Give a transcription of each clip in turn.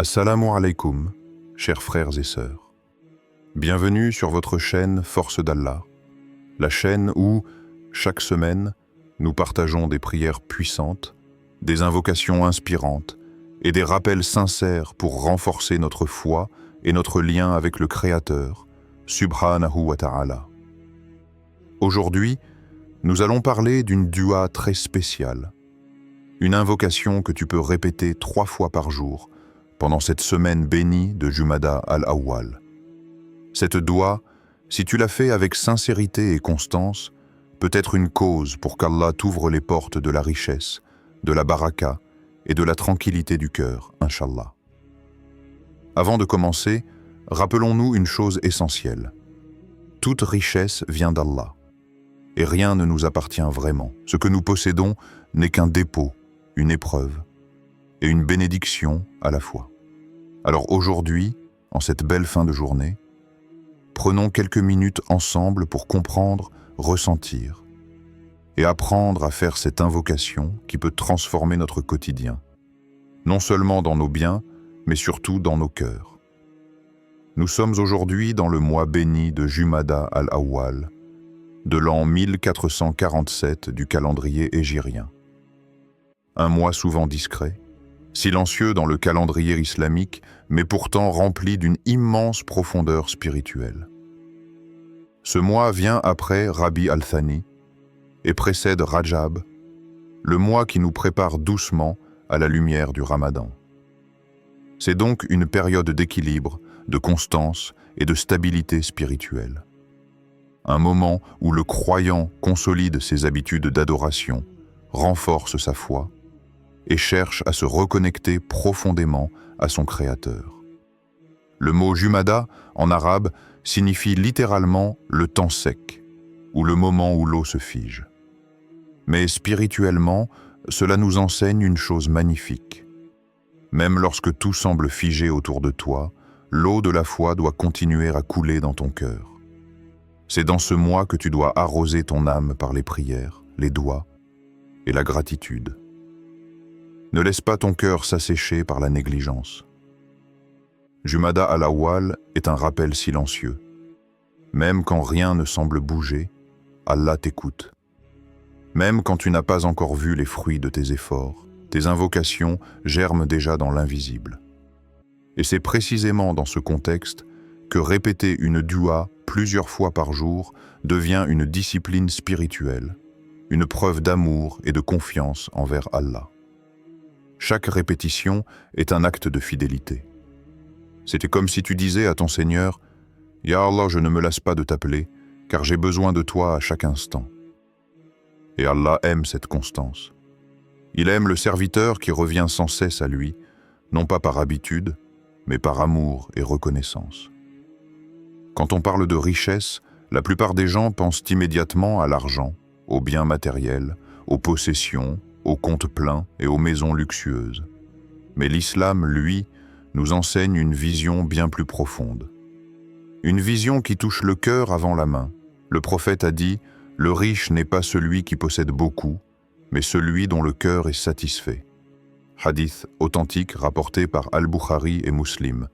Assalamu alaikum, chers frères et sœurs. Bienvenue sur votre chaîne Force d'Allah, la chaîne où, chaque semaine, nous partageons des prières puissantes, des invocations inspirantes et des rappels sincères pour renforcer notre foi et notre lien avec le Créateur, Subhanahu wa ta'ala. Aujourd'hui, nous allons parler d'une dua très spéciale, une invocation que tu peux répéter 3 fois par jour pendant cette semaine bénie de Jumada al-Awwal. Cette dua, si tu la fais avec sincérité et constance, peut être une cause pour qu'Allah t'ouvre les portes de la richesse, de la baraka et de la tranquillité du cœur, Inch'Allah. Avant de commencer, rappelons-nous une chose essentielle. Toute richesse vient d'Allah, et rien ne nous appartient vraiment. Ce que nous possédons n'est qu'un dépôt, une épreuve et une bénédiction à la fois. Alors aujourd'hui, en cette belle fin de journée, prenons quelques minutes ensemble pour comprendre, ressentir et apprendre à faire cette invocation qui peut transformer notre quotidien, non seulement dans nos biens, mais surtout dans nos cœurs. Nous sommes aujourd'hui dans le mois béni de Jumada al-Awwal, de l'an 1447 du calendrier hégirien. Un mois souvent discret, silencieux dans le calendrier islamique, mais pourtant rempli d'une immense profondeur spirituelle. Ce mois vient après Rabi al-Thani et précède Rajab, le mois qui nous prépare doucement à la lumière du Ramadan. C'est donc une période d'équilibre, de constance et de stabilité spirituelle. Un moment où le croyant consolide ses habitudes d'adoration, renforce sa foi et cherche à se reconnecter profondément à son Créateur. Le mot Jumada, en arabe, signifie littéralement le temps sec, ou le moment où l'eau se fige. Mais spirituellement, cela nous enseigne une chose magnifique. Même lorsque tout semble figé autour de toi, l'eau de la foi doit continuer à couler dans ton cœur. C'est dans ce mois que tu dois arroser ton âme par les prières, les doigts et la gratitude. Ne laisse pas ton cœur s'assécher par la négligence. Jumada al-Awwal est un rappel silencieux. Même quand rien ne semble bouger, Allah t'écoute. Même quand tu n'as pas encore vu les fruits de tes efforts, tes invocations germent déjà dans l'invisible. Et c'est précisément dans ce contexte que répéter une dua plusieurs fois par jour devient une discipline spirituelle, une preuve d'amour et de confiance envers Allah. Chaque répétition est un acte de fidélité. C'était comme si tu disais à ton Seigneur « Ya Allah, je ne me lasse pas de t'appeler, car j'ai besoin de toi à chaque instant. » Et Allah aime cette constance. Il aime le serviteur qui revient sans cesse à lui, non pas par habitude, mais par amour et reconnaissance. Quand on parle de richesse, la plupart des gens pensent immédiatement à l'argent, aux biens matériels, aux possessions, aux comptes pleins et aux maisons luxueuses. Mais l'islam, lui, nous enseigne une vision bien plus profonde. Une vision qui touche le cœur avant la main. Le prophète a dit « Le riche n'est pas celui qui possède beaucoup, mais celui dont le cœur est satisfait. » Hadith authentique rapporté par Al-Bukhari et Muslim.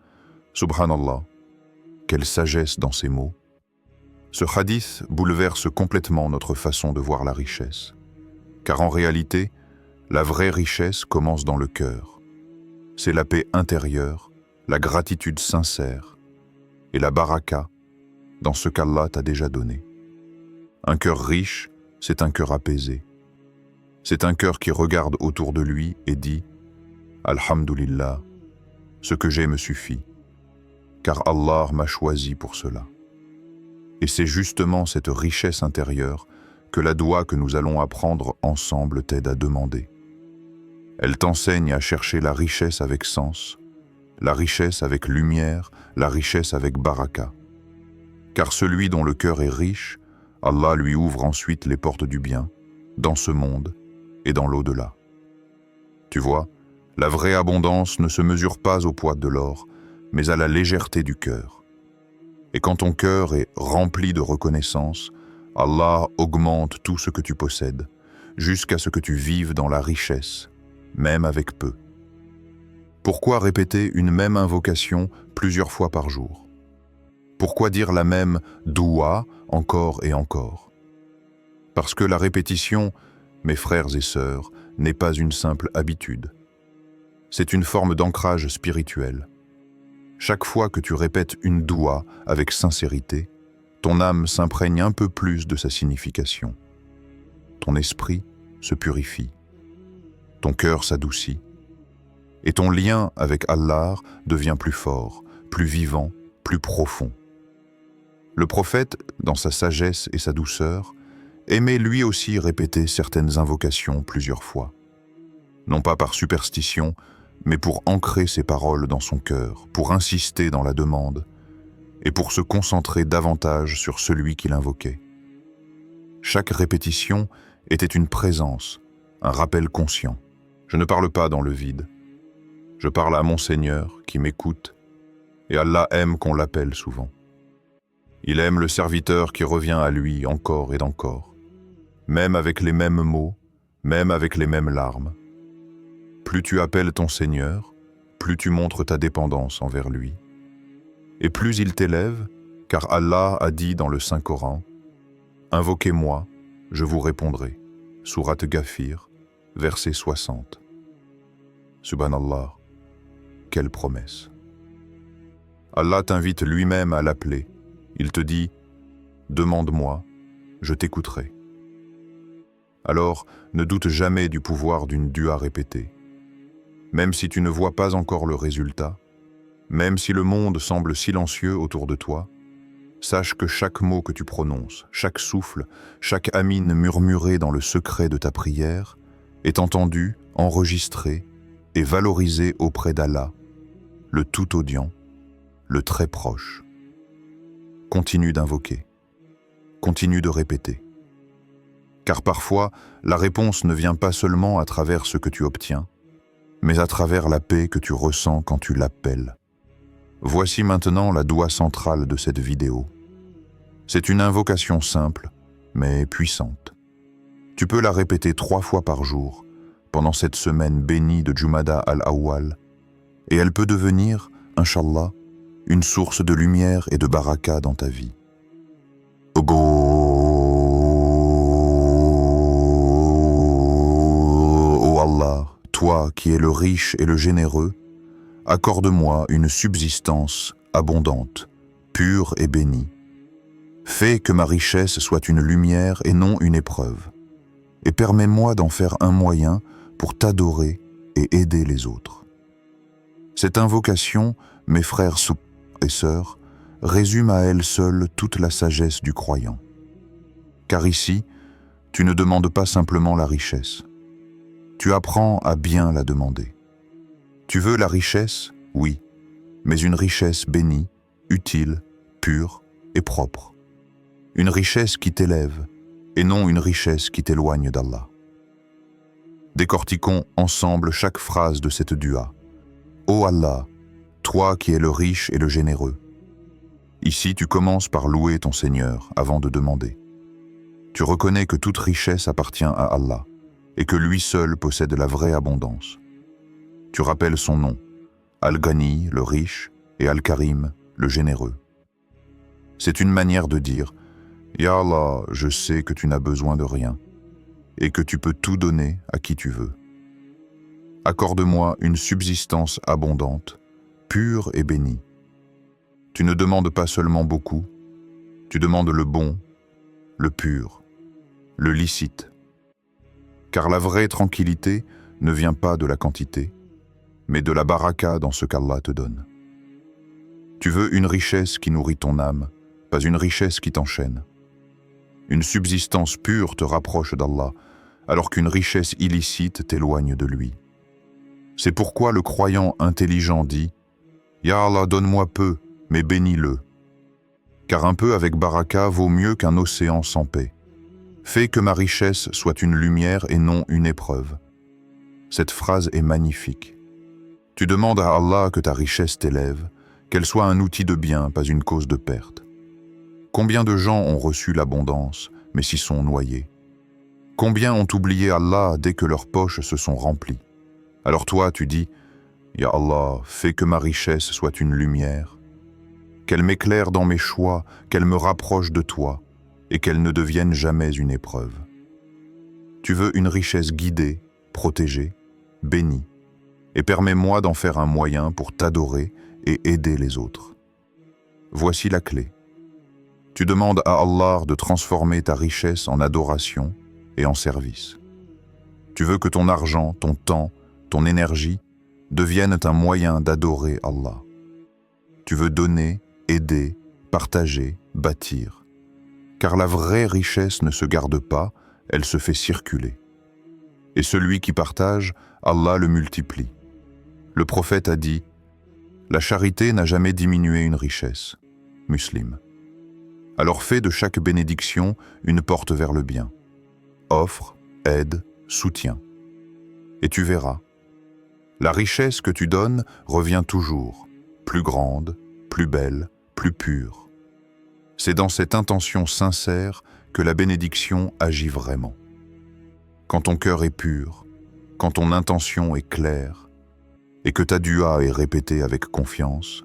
Subhanallah, quelle sagesse dans ces mots. Ce hadith bouleverse complètement notre façon de voir la richesse. Car en réalité, la vraie richesse commence dans le cœur. C'est la paix intérieure, la gratitude sincère et la baraka dans ce qu'Allah t'a déjà donné. Un cœur riche, c'est un cœur apaisé. C'est un cœur qui regarde autour de lui et dit « Alhamdulillah, ce que j'ai me suffit, car Allah m'a choisi pour cela. » Et c'est justement cette richesse intérieure que la doua que nous allons apprendre ensemble t'aide à demander. Elle t'enseigne à chercher la richesse avec sens, la richesse avec lumière, la richesse avec baraka. Car celui dont le cœur est riche, Allah lui ouvre ensuite les portes du bien, dans ce monde et dans l'au-delà. Tu vois, la vraie abondance ne se mesure pas au poids de l'or, mais à la légèreté du cœur. Et quand ton cœur est rempli de reconnaissance, Allah augmente tout ce que tu possèdes, jusqu'à ce que tu vives dans la richesse, même avec peu. Pourquoi répéter une même invocation plusieurs fois par jour? Pourquoi dire la même doua encore et encore? Parce que la répétition, mes frères et sœurs, n'est pas une simple habitude. C'est une forme d'ancrage spirituel. Chaque fois que tu répètes une doua avec sincérité, ton âme s'imprègne un peu plus de sa signification. Ton esprit se purifie. Ton cœur s'adoucit. Et ton lien avec Allah devient plus fort, plus vivant, plus profond. Le prophète, dans sa sagesse et sa douceur, aimait lui aussi répéter certaines invocations plusieurs fois. Non pas par superstition, mais pour ancrer ses paroles dans son cœur, pour insister dans la demande, et pour se concentrer davantage sur celui qui l'invoquait. Chaque répétition était une présence, un rappel conscient. Je ne parle pas dans le vide. Je parle à mon Seigneur qui m'écoute, et Allah aime qu'on l'appelle souvent. Il aime le serviteur qui revient à lui encore et encore, même avec les mêmes mots, même avec les mêmes larmes. Plus tu appelles ton Seigneur, plus tu montres ta dépendance envers lui. Et plus il t'élève, car Allah a dit dans le Saint-Coran, « Invoquez-moi, je vous répondrai. » Sourate Ghafir, verset 60. Subhanallah, quelle promesse! Allah t'invite lui-même à l'appeler. Il te dit « Demande-moi, je t'écouterai. » Alors, ne doute jamais du pouvoir d'une dua répétée. Même si tu ne vois pas encore le résultat, même si le monde semble silencieux autour de toi, sache que chaque mot que tu prononces, chaque souffle, chaque amine murmurée dans le secret de ta prière est entendu, enregistré et valorisé auprès d'Allah, le tout audient, le très proche. Continue d'invoquer, continue de répéter. Car parfois, la réponse ne vient pas seulement à travers ce que tu obtiens, mais à travers la paix que tu ressens quand tu l'appelles. Voici maintenant la doua centrale de cette vidéo. C'est une invocation simple, mais puissante. Tu peux la répéter 3 fois par jour, pendant cette semaine bénie de Jumada al-Awwal, et elle peut devenir, Inch'Allah, une source de lumière et de baraka dans ta vie. Ô Allah, toi qui es le riche et le généreux, accorde-moi une subsistance abondante, pure et bénie. Fais que ma richesse soit une lumière et non une épreuve, et permets-moi d'en faire un moyen pour t'adorer et aider les autres. Cette invocation, mes frères et sœurs, résume à elle seule toute la sagesse du croyant. Car ici, tu ne demandes pas simplement la richesse. Tu apprends à bien la demander. Tu veux la richesse? Oui, mais une richesse bénie, utile, pure et propre. Une richesse qui t'élève et non une richesse qui t'éloigne d'Allah. Décortiquons ensemble chaque phrase de cette dua. Ô Allah, toi qui es le riche et le généreux. Ici, tu commences par louer ton Seigneur avant de demander. Tu reconnais que toute richesse appartient à Allah et que lui seul possède la vraie abondance. Tu rappelles son nom, Al-Ghani, le riche, et Al-Karim, le généreux. C'est une manière de dire « Ya Allah, je sais que tu n'as besoin de rien et que tu peux tout donner à qui tu veux. Accorde-moi une subsistance abondante, pure et bénie. Tu ne demandes pas seulement beaucoup, tu demandes le bon, le pur, le licite. Car la vraie tranquillité ne vient pas de la quantité, mais de la baraka dans ce qu'Allah te donne. Tu veux une richesse qui nourrit ton âme, pas une richesse qui t'enchaîne. Une subsistance pure te rapproche d'Allah, alors qu'une richesse illicite t'éloigne de lui. C'est pourquoi le croyant intelligent dit « Ya Allah, donne-moi peu, mais bénis-le. » Car un peu avec baraka vaut mieux qu'un océan sans paix. Fais que ma richesse soit une lumière et non une épreuve. Cette phrase est magnifique. Tu demandes à Allah que ta richesse t'élève, qu'elle soit un outil de bien, pas une cause de perte. Combien de gens ont reçu l'abondance, mais s'y sont noyés? Combien ont oublié Allah dès que leurs poches se sont remplies? Alors toi, tu dis, « Ya Allah, fais que ma richesse soit une lumière, qu'elle m'éclaire dans mes choix, qu'elle me rapproche de toi, et qu'elle ne devienne jamais une épreuve. Tu veux une richesse guidée, protégée, bénie, et permets-moi d'en faire un moyen pour t'adorer et aider les autres. Voici la clé. Tu demandes à Allah de transformer ta richesse en adoration et en service. Tu veux que ton argent, ton temps, ton énergie deviennent un moyen d'adorer Allah. Tu veux donner, aider, partager, bâtir. Car la vraie richesse ne se garde pas, elle se fait circuler. Et celui qui partage, Allah le multiplie. Le prophète a dit « La charité n'a jamais diminué une richesse. » Muslim. Alors fais de chaque bénédiction une porte vers le bien. Offre, aide, soutiens. Et tu verras. La richesse que tu donnes revient toujours, plus grande, plus belle, plus pure. C'est dans cette intention sincère que la bénédiction agit vraiment. Quand ton cœur est pur, quand ton intention est claire, et que ta dua est répétée avec confiance,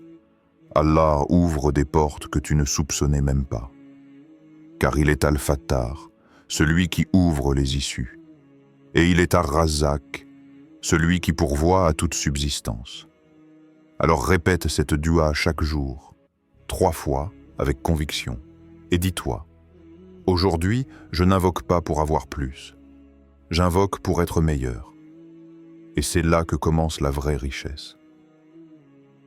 Allah ouvre des portes que tu ne soupçonnais même pas. Car il est Al-Fattar, celui qui ouvre les issues. Et il est Ar-Razzaq, celui qui pourvoit à toute subsistance. Alors répète cette dua chaque jour, 3 fois avec conviction, et dis-toi, aujourd'hui, je n'invoque pas pour avoir plus, j'invoque pour être meilleur. Et c'est là que commence la vraie richesse.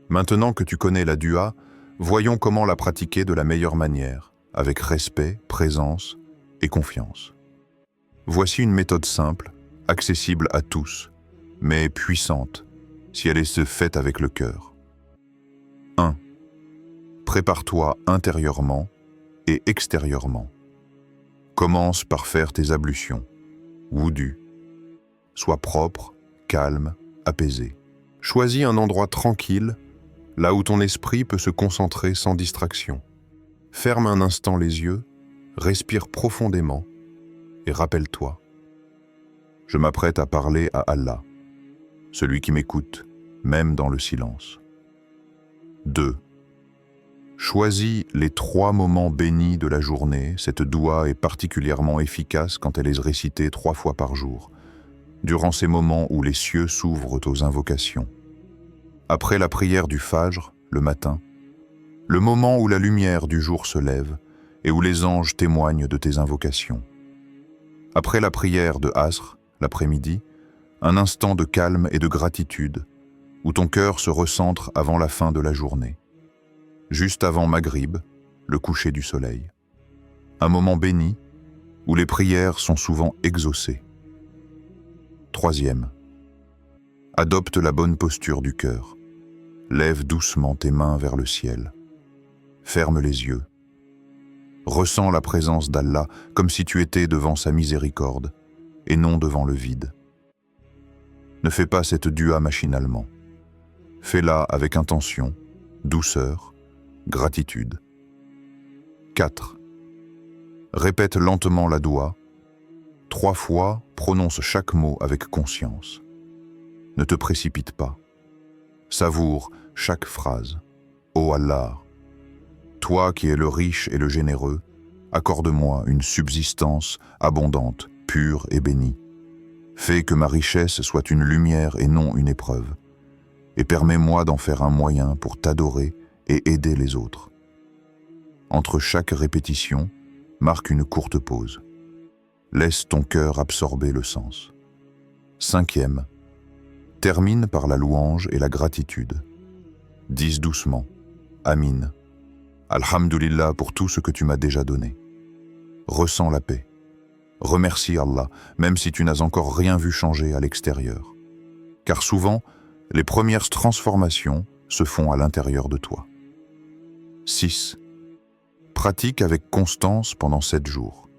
Maintenant que tu connais la dua, voyons comment la pratiquer de la meilleure manière, avec respect, présence et confiance. Voici une méthode simple, accessible à tous, mais puissante, si elle est faite avec le cœur. 1. Prépare-toi intérieurement et extérieurement. Commence par faire tes ablutions, wudu. Sois propre, calme, apaisé. Choisis un endroit tranquille, là où ton esprit peut se concentrer sans distraction. Ferme un instant les yeux, respire profondément et rappelle-toi. Je m'apprête à parler à Allah, celui qui m'écoute, même dans le silence. 2. Choisis les 3 moments bénis de la journée. Cette doua est particulièrement efficace quand elle est récitée 3 fois par jour, durant ces moments où les cieux s'ouvrent aux invocations. Après la prière du Fajr, le matin, le moment où la lumière du jour se lève et où les anges témoignent de tes invocations. Après la prière de Asr, l'après-midi, un instant de calme et de gratitude, où ton cœur se recentre avant la fin de la journée. Juste avant Maghrib, le coucher du soleil. Un moment béni, où les prières sont souvent exaucées. 3. Adopte la bonne posture du cœur. Lève doucement tes mains vers le ciel. Ferme les yeux. Ressens la présence d'Allah comme si tu étais devant sa miséricorde et non devant le vide. Ne fais pas cette dua machinalement. Fais-la avec intention, douceur, gratitude. 4. Répète lentement la doua. 3 fois, prononce chaque mot avec conscience. Ne te précipite pas. Savoure chaque phrase. Ô Allah, toi qui es le riche et le généreux, accorde-moi une subsistance abondante, pure et bénie. Fais que ma richesse soit une lumière et non une épreuve. Et permets-moi d'en faire un moyen pour t'adorer et aider les autres. Entre chaque répétition, marque une courte pause. Laisse ton cœur absorber le sens. 5. Termine par la louange et la gratitude. Dis doucement, Amin. Alhamdulillah pour tout ce que tu m'as déjà donné. Ressens la paix. Remercie Allah, même si tu n'as encore rien vu changer à l'extérieur. Car souvent, les premières transformations se font à l'intérieur de toi. 6. Pratique avec constance pendant 7 jours.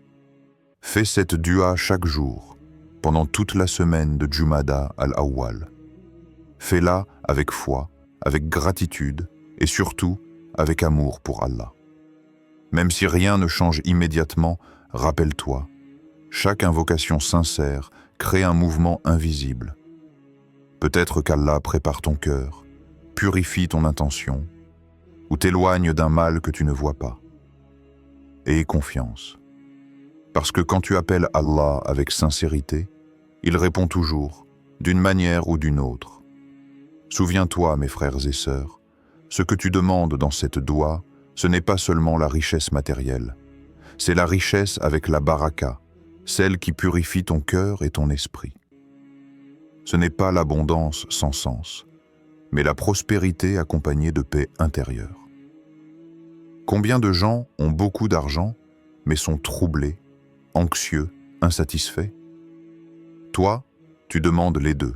Fais cette dua chaque jour, pendant toute la semaine de Jumada al-Awwal. Fais-la avec foi, avec gratitude et surtout avec amour pour Allah. Même si rien ne change immédiatement, rappelle-toi, chaque invocation sincère crée un mouvement invisible. Peut-être qu'Allah prépare ton cœur, purifie ton intention, ou t'éloigne d'un mal que tu ne vois pas. Aie confiance. Parce que quand tu appelles Allah avec sincérité, il répond toujours, d'une manière ou d'une autre. Souviens-toi, mes frères et sœurs, ce que tu demandes dans cette doua, ce n'est pas seulement la richesse matérielle, c'est la richesse avec la baraka, celle qui purifie ton cœur et ton esprit. Ce n'est pas l'abondance sans sens, mais la prospérité accompagnée de paix intérieure. Combien de gens ont beaucoup d'argent, mais sont troublés, anxieux, insatisfaits? Toi, tu demandes les deux,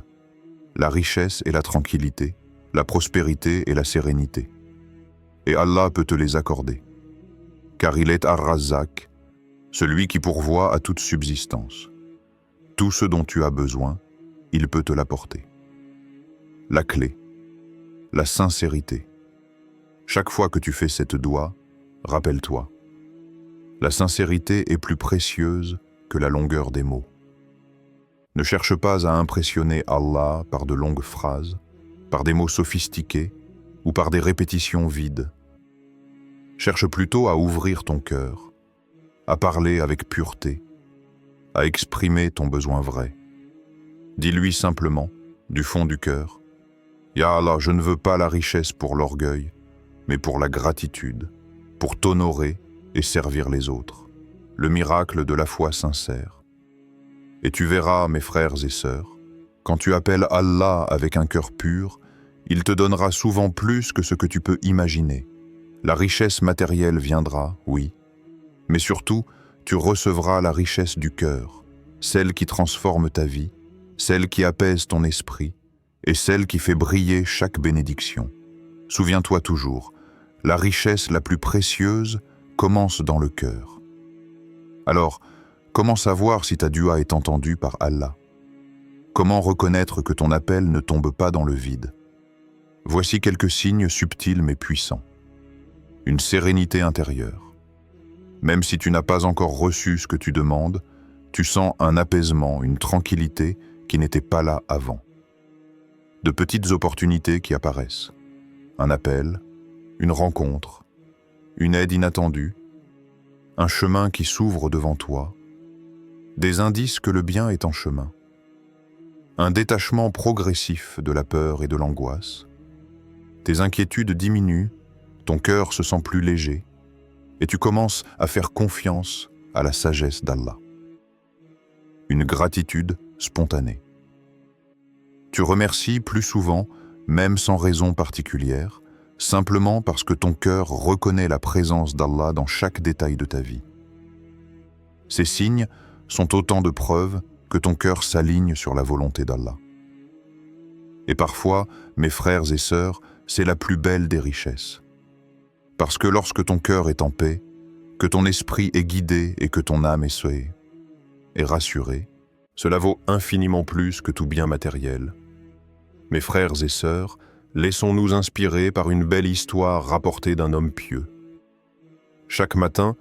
la richesse et la tranquillité, la prospérité et la sérénité. Et Allah peut te les accorder, car il est Ar-Razzaq, celui qui pourvoit à toute subsistance. Tout ce dont tu as besoin, il peut te l'apporter. La clé, la sincérité. Chaque fois que tu fais cette doua, rappelle-toi, la sincérité est plus précieuse que la longueur des mots. Ne cherche pas à impressionner Allah par de longues phrases, par des mots sophistiqués ou par des répétitions vides. Cherche plutôt à ouvrir ton cœur, à parler avec pureté, à exprimer ton besoin vrai. Dis-lui simplement, du fond du cœur, « Ya Allah, je ne veux pas la richesse pour l'orgueil, mais pour la gratitude, pour t'honorer et servir les autres. Le miracle de la foi sincère. » Et tu verras, mes frères et sœurs, quand tu appelles Allah avec un cœur pur, il te donnera souvent plus que ce que tu peux imaginer. La richesse matérielle viendra, oui, mais surtout, tu recevras la richesse du cœur, celle qui transforme ta vie, celle qui apaise ton esprit et celle qui fait briller chaque bénédiction. Souviens-toi toujours, la richesse la plus précieuse commence dans le cœur. Alors, comment savoir si ta dua est entendue par Allah? Comment reconnaître que ton appel ne tombe pas dans le vide? Voici quelques signes subtils mais puissants. Une sérénité intérieure. Même si tu n'as pas encore reçu ce que tu demandes, tu sens un apaisement, une tranquillité qui n'était pas là avant. De petites opportunités qui apparaissent. Un appel, une rencontre, une aide inattendue, un chemin qui s'ouvre devant toi, des indices que le bien est en chemin. Un détachement progressif de la peur et de l'angoisse. Tes inquiétudes diminuent, ton cœur se sent plus léger, et tu commences à faire confiance à la sagesse d'Allah. Une gratitude spontanée. Tu remercies plus souvent, même sans raison particulière, simplement parce que ton cœur reconnaît la présence d'Allah dans chaque détail de ta vie. Ces signes sont autant de preuves que ton cœur s'aligne sur la volonté d'Allah. Et parfois, mes frères et sœurs, c'est la plus belle des richesses. Parce que lorsque ton cœur est en paix, que ton esprit est guidé et que ton âme est rassurée, cela vaut infiniment plus que tout bien matériel. Mes frères et sœurs, laissons-nous inspirer par une belle histoire rapportée d'un homme pieux. Chaque matin,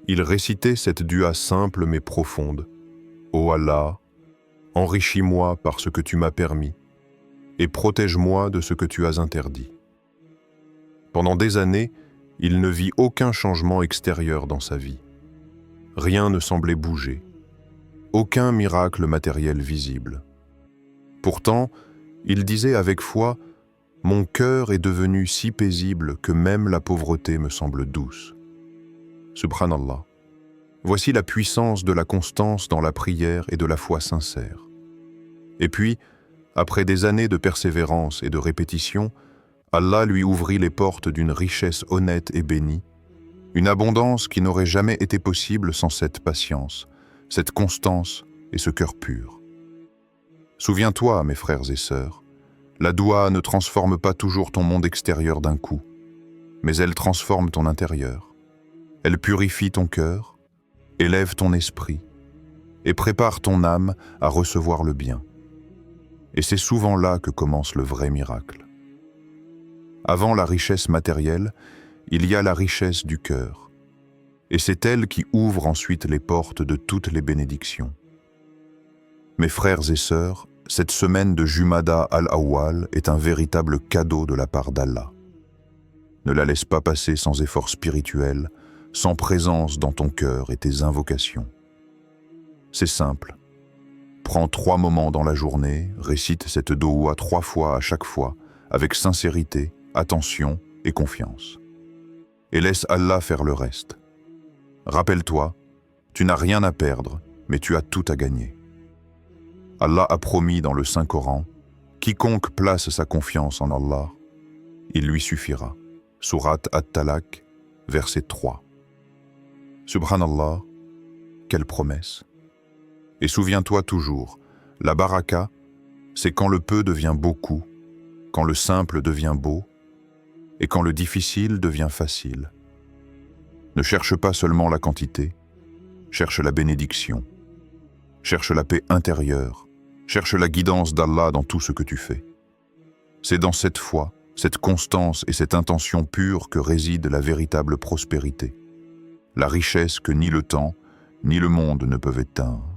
il récitait cette dua simple mais profonde. « Ô Allah, enrichis-moi par ce que tu m'as permis et protège-moi de ce que tu as interdit. » Pendant des années, il ne vit aucun changement extérieur dans sa vie. Rien ne semblait bouger. Aucun miracle matériel visible. Pourtant, il disait avec foi « Mon cœur est devenu si paisible que même la pauvreté me semble douce. » Subhanallah. Voici la puissance de la constance dans la prière et de la foi sincère. Et puis, après des années de persévérance et de répétition, Allah lui ouvrit les portes d'une richesse honnête et bénie, une abondance qui n'aurait jamais été possible sans cette patience, cette constance et ce cœur pur. Souviens-toi, mes frères et sœurs, la doua ne transforme pas toujours ton monde extérieur d'un coup, mais elle transforme ton intérieur. Elle purifie ton cœur, élève ton esprit et prépare ton âme à recevoir le bien. Et c'est souvent là que commence le vrai miracle. Avant la richesse matérielle, il y a la richesse du cœur. Et c'est elle qui ouvre ensuite les portes de toutes les bénédictions. Mes frères et sœurs, Cette semaine de Jumada al-Awwal est un véritable cadeau de la part d'Allah. Ne la laisse pas passer sans effort spirituel, sans présence dans ton cœur et tes invocations. C'est simple. Prends 3 moments dans la journée, récite cette doua 3 fois à chaque fois, avec sincérité, attention et confiance. Et laisse Allah faire le reste. Rappelle-toi, tu n'as rien à perdre, mais tu as tout à gagner. Allah a promis dans le Saint-Coran, « Quiconque place sa confiance en Allah, il lui suffira. » Sourate At-Talaq, verset 3. Subhanallah, quelle promesse! Et souviens-toi toujours, la baraka, c'est quand le peu devient beaucoup, quand le simple devient beau, et quand le difficile devient facile. Ne cherche pas seulement la quantité, cherche la bénédiction, cherche la paix intérieure, cherche la guidance d'Allah dans tout ce que tu fais. C'est dans cette foi, cette constance et cette intention pure que réside la véritable prospérité, la richesse que ni le temps, ni le monde ne peuvent éteindre.